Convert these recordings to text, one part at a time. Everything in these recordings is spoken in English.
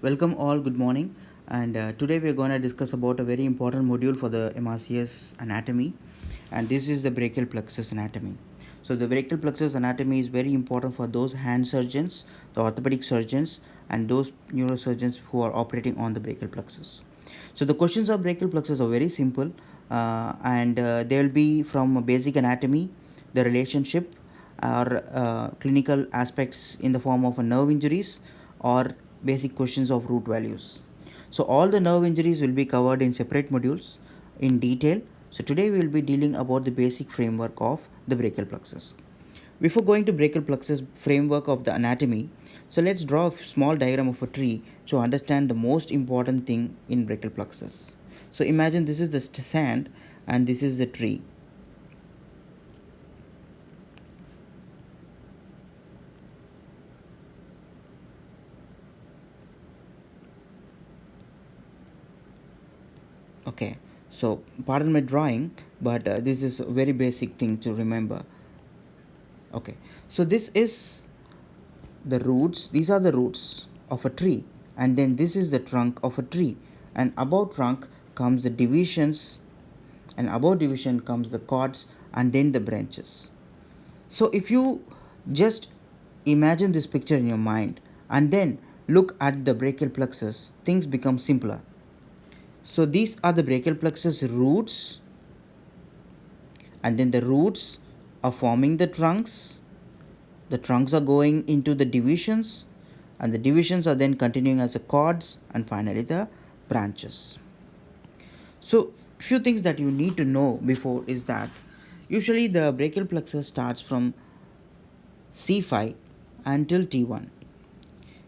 Welcome all, good morning. And today we are going to discuss about a very important module for the MRCS anatomy, and this is the brachial plexus anatomy. So the brachial plexus anatomy is very important for those hand surgeons, the orthopedic surgeons, and those neurosurgeons who are operating on the brachial plexus. So the questions of brachial plexus are very simple, and they will be from basic anatomy, the relationship, or clinical aspects in the form of nerve injuries or basic questions of root values. So all the nerve injuries will be covered in separate modules in detail. So today we will be dealing about the basic framework of the brachial plexus. Before going to brachial plexus framework of the anatomy, so let's draw a small diagram of a tree to understand the most important thing in brachial plexus. So imagine this is the sand and this is the tree. Okay, so pardon my drawing, but this is a very basic thing to remember. Okay, so this is the roots, these are the roots of a tree, and then this is the trunk of a tree, and above trunk comes the divisions, and above division comes the cords, and then the branches. So if you just imagine this picture in your mind and then look at the brachial plexus, things become simpler. So these are the brachial plexus roots, and then the roots are forming the trunks. The trunks are going into the divisions, and the divisions are then continuing as the cords, and finally the branches. So few things that you need to know before is that usually the brachial plexus starts from C5 until T1.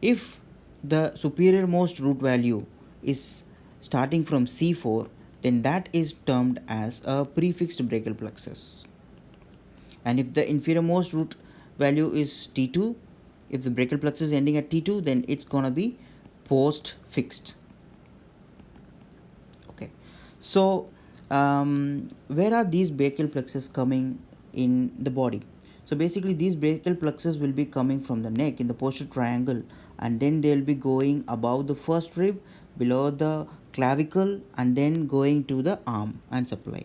If the superior most root value is starting from C4, then that is termed as a prefixed brachial plexus. And if the inferior most root value is T2, if the brachial plexus is ending at T2, then it's gonna be post fixed. Okay, so where are these brachial plexus coming in the body? So basically these brachial plexus will be coming from the neck in the posterior triangle, and then they'll be going above the first rib, below the clavicle, and then going to the arm and supply.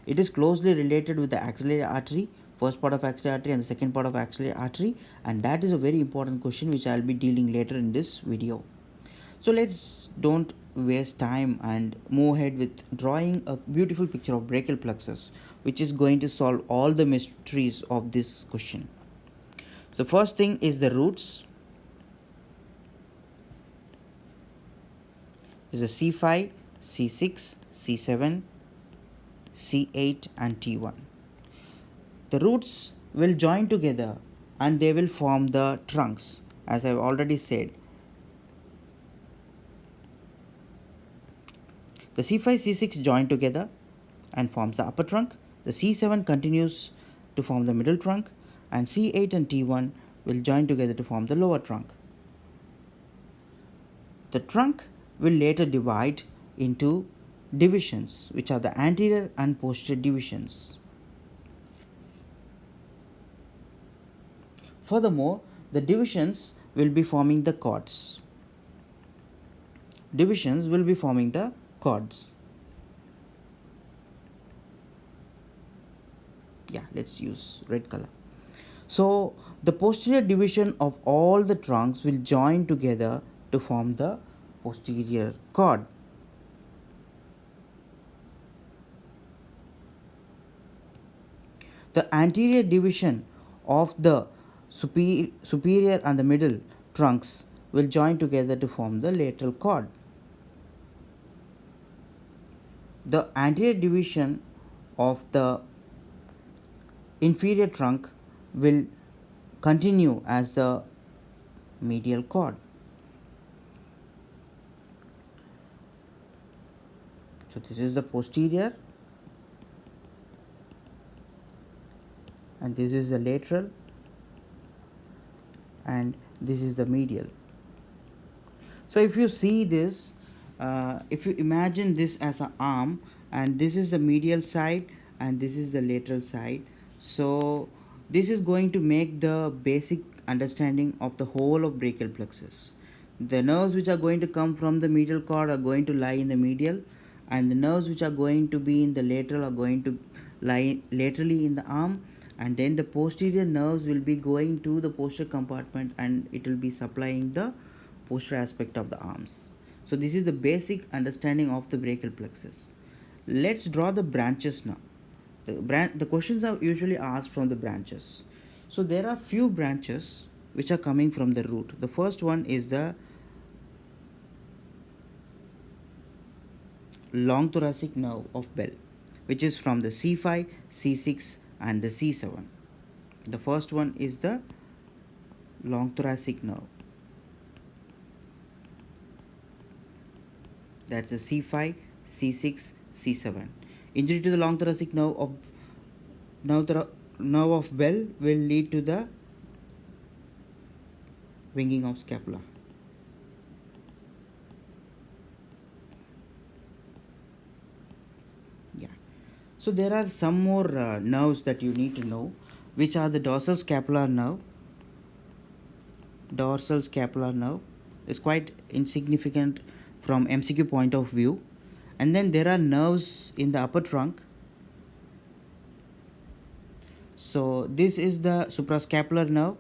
It is closely related with the axillary artery, first part of axillary artery and the second part of axillary artery, and that is a very important question which I'll be dealing later in this video. So let's don't waste time and move ahead with drawing a beautiful picture of brachial plexus, which is going to solve all the mysteries of this question. The first thing is the roots. Is a C5, C6, C7, C8 and T1. The roots will join together and they will form the trunks, as I've already said. The C5, C6 join together and forms the upper trunk. The C7 continues to form the middle trunk, and C8 and T1 will join together to form the lower trunk. The trunk will later divide into divisions, which are the anterior and posterior divisions. Furthermore, the divisions will be forming the cords. Divisions will be forming the cords. Yeah, let's use red color. So the posterior division of all the trunks will join together to form the posterior cord. The anterior division of the superior and the middle trunks will join together to form the lateral cord. The anterior division of the inferior trunk will continue as the medial cord. So this is the posterior and this is the lateral and this is the medial. So if you see this, if you imagine this as an arm, and this is the medial side and this is the lateral side, so this is going to make the basic understanding of the whole of brachial plexus. The nerves which are going to come from the medial cord are going to lie in the medial, and the nerves which are going to be in the lateral are going to lie laterally in the arm, and then the posterior nerves will be going to the posterior compartment and it will be supplying the posterior aspect of the arms. So this is the basic understanding of the brachial plexus. Let's draw the branches now. The questions are usually asked from the branches. So there are few branches which are coming from the root. The first one is the long thoracic nerve of Bell, which is from the C5, C6 and the C7. The first one is the long thoracic nerve. That's the C5, C6, C7. Injury to the long thoracic nerve of Bell will lead to the winging of scapula. Yeah. So there are some more nerves that you need to know, which are the dorsal scapular nerve. Dorsal scapular nerve is quite insignificant from MCQ point of view. And then there are nerves in the upper trunk. So this is the suprascapular nerve,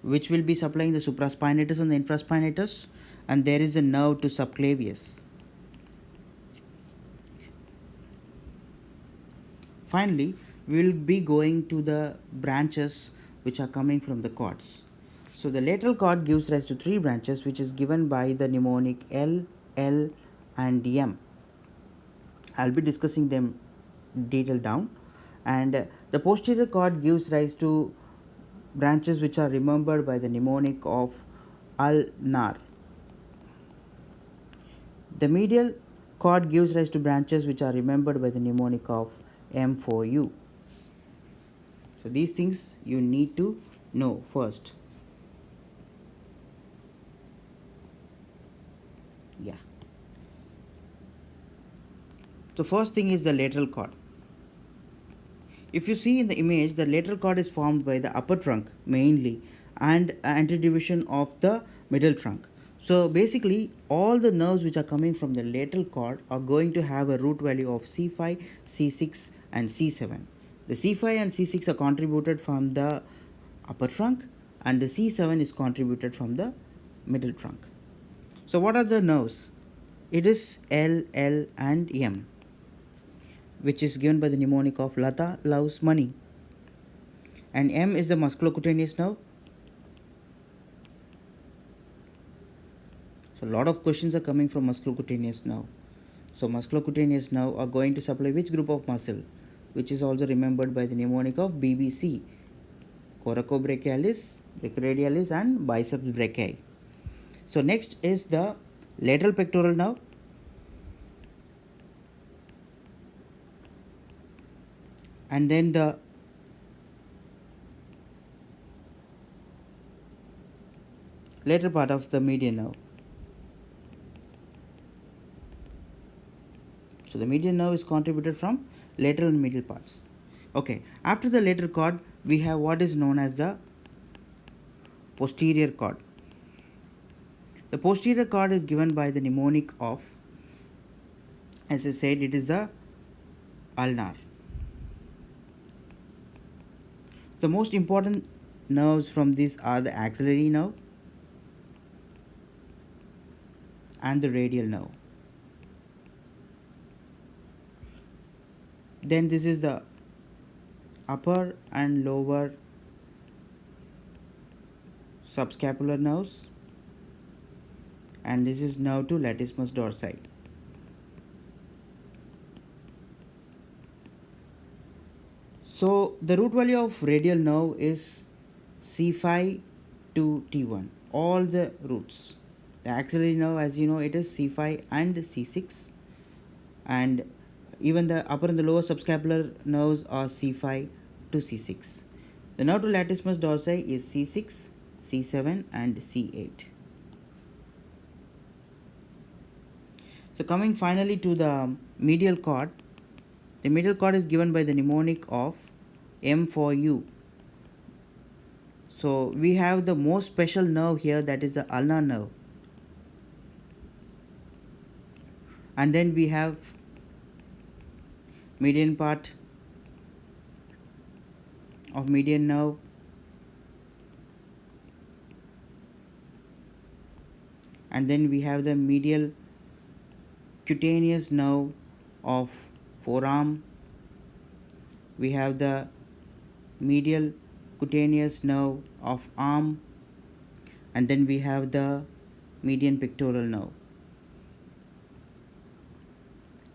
which will be supplying the supraspinatus and the infraspinatus, and there is a nerve to subclavius. Finally, we will be going to the branches which are coming from the cords. So the lateral cord gives rise to three branches, which is given by the mnemonic L, L and M. I'll be discussing them detailed down. And the posterior cord gives rise to branches which are remembered by the mnemonic of ulnar. The medial cord gives rise to branches which are remembered by the mnemonic of M4U. So these things you need to know first. Yeah. The first thing is the lateral cord. If you see in the image, the lateral cord is formed by the upper trunk mainly and anterodivision of the middle trunk. So basically all the nerves which are coming from the lateral cord are going to have a root value of C5, C6 and C7. The C5 and C6 are contributed from the upper trunk and the C7 is contributed from the middle trunk. So what are the nerves? It is L, L and M, which is given by the mnemonic of Lata loves money. And M is the musculocutaneous nerve. So a lot of questions are coming from musculocutaneous nerve. So musculocutaneous nerve are going to supply which group of muscle, which is also remembered by the mnemonic of BBC, coracobrachialis, brachioradialis and biceps brachii. So next is the lateral pectoral nerve. And then the later part of the median nerve. So the median nerve is contributed from lateral and medial parts. Okay, after the lateral cord, we have what is known as the posterior cord. The posterior cord is given by the mnemonic of, as I said, it is the ulnar. The most important nerves from this are the axillary nerve and the radial nerve. Then this is the upper and lower subscapular nerves, and this is nerve to latissimus dorsi. So the root value of radial nerve is C5 to T1, all the roots. The axillary nerve, as you know, it is C5 and C6, and even the upper and the lower subscapular nerves are C5 to C6. The nerve to latissimus dorsi is C6, C7 and C8. So coming finally to the medial cord, the medial cord is given by the mnemonic of M4U. So we have the most special nerve here, that is the ulnar nerve. And then we have median part of median nerve, and then we have the medial cutaneous nerve of forearm. We have the medial cutaneous nerve of arm, and then we have the median pectoral nerve.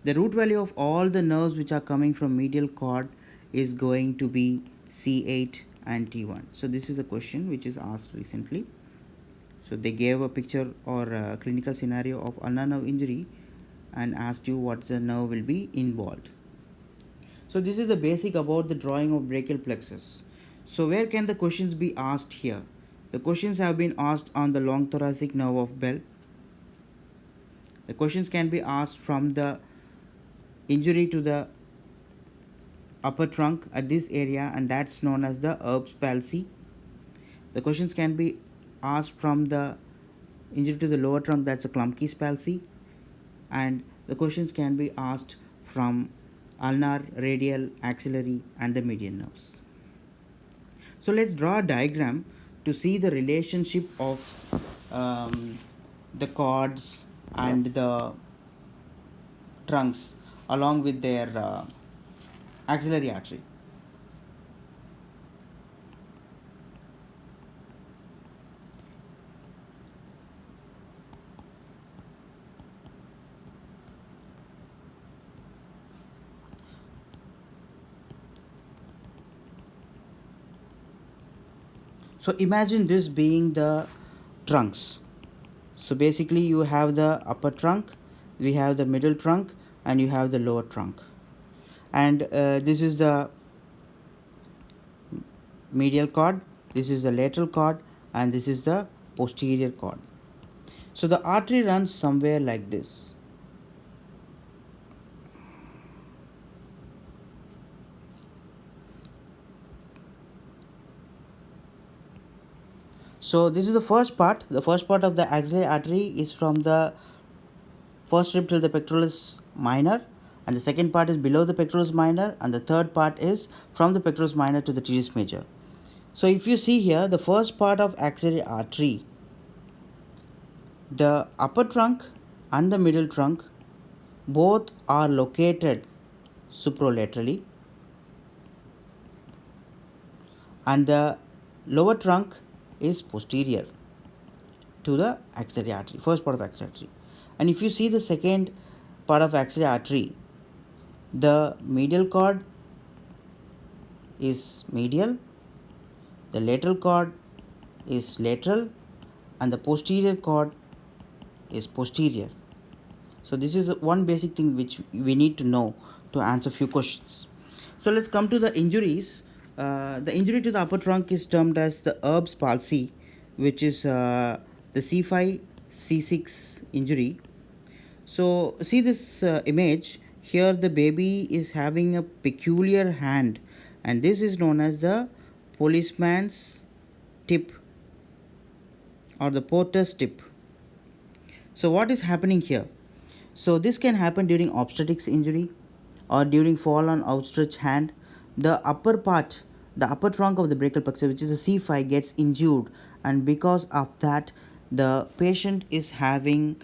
The root value of all the nerves which are coming from medial cord is going to be C8 and T1. So this is a question which is asked recently. So they gave a picture or a clinical scenario of ulnar nerve injury and asked you what the nerve will be involved. So this is the basic about the drawing of brachial plexus. So where can the questions be asked here? The questions have been asked on the long thoracic nerve of Bell. The questions can be asked from the injury to the upper trunk at this area, and that's known as the Erb's palsy. The questions can be asked from the injury to the lower trunk, that's a Klumpke's palsy, and the questions can be asked from ulnar, radial, axillary, and the median nerves. So let's draw a diagram to see the relationship of the cords and the trunks along with their axillary artery. So imagine this being the trunks. So basically you have the upper trunk, we have the middle trunk, and you have the lower trunk. And this is the medial cord, this is the lateral cord, and this is the posterior cord. So the artery runs somewhere like this. So this is the first part. The first part of the axillary artery is from the first rib till the pectoralis minor, and the second part is below the pectoralis minor, and the third part is from the pectoralis minor to the teres major. So if you see here, the first part of axillary artery, the upper trunk and the middle trunk both are located supralaterally, and the lower trunk is posterior to the axillary artery, first part of axillary artery. And if you see the second part of axillary artery, the medial cord is medial, the lateral cord is lateral, and the posterior cord is posterior. So this is one basic thing which we need to know to answer few questions. So let's come to the injuries. The injury to the upper trunk is termed as the Erb's palsy, which is the C5 C6 injury. So see this image here, the baby is having a peculiar hand, and this is known as the policeman's tip or the porter's tip. So what is happening here? So this can happen during obstetrics injury or during fall on outstretched hand. The upper part, the upper trunk of the brachial plexus, which is a C5, gets injured, and because of that the patient is having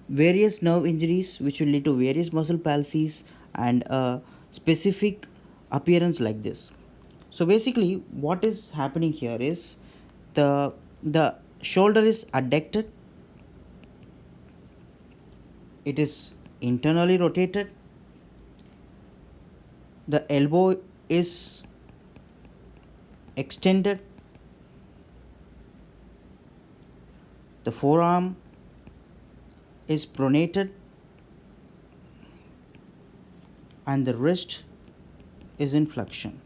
various nerve injuries which will lead to various muscle palsies and a specific appearance like this. So basically what is happening here is the shoulder is adducted, it is internally rotated, the elbow is extended, the forearm is pronated, and the wrist is in flexion.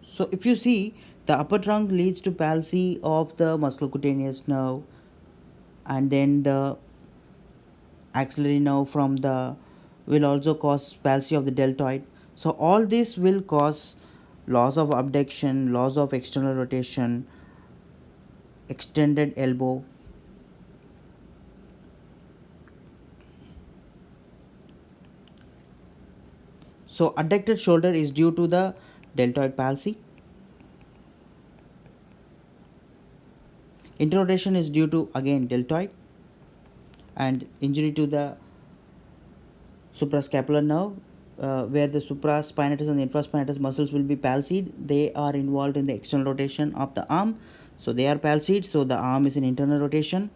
So if you see, the upper trunk leads to palsy of the musculocutaneous nerve, and then the axillary nerve from the will also cause palsy of the deltoid. So all this will cause loss of abduction, loss of external rotation, extended elbow. So adducted shoulder is due to the deltoid palsy. Interrotation is due to again deltoid, and injury to the suprascapular nerve, where the supraspinatus and the infraspinatus muscles will be palsied. They are involved in the external rotation of the arm, so they are palsied, so the arm is in internal rotation.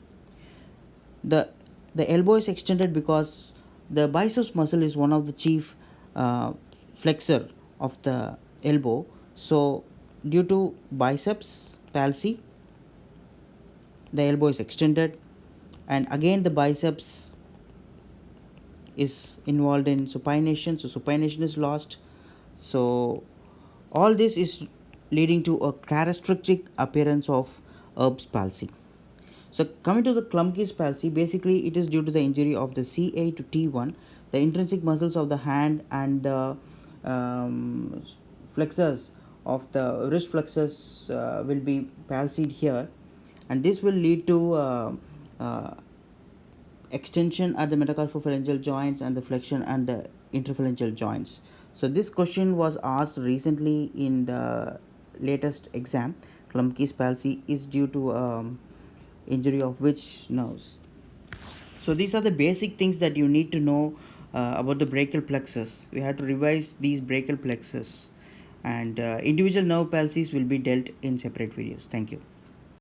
The elbow is extended because the biceps muscle is one of the chief flexor of the elbow. So due to biceps palsy, the elbow is extended, and again the biceps is involved in supination, so supination is lost. So all this is leading to a characteristic appearance of Erb's palsy. So coming to the Klumpke's palsy, basically it is due to the injury of the CA to T1. The intrinsic muscles of the hand and the flexors of the wrist flexors will be palsied here, and this will lead to uh, extension at the metacarpophalangeal joints and the flexion and the interphalangeal joints. So this question was asked recently in the latest exam. Klumpke's palsy is due to injury of which nerves? So these are the basic things that you need to know about the brachial plexus. We have to revise these brachial plexus, and individual nerve palsies will be dealt in separate videos. Thank you.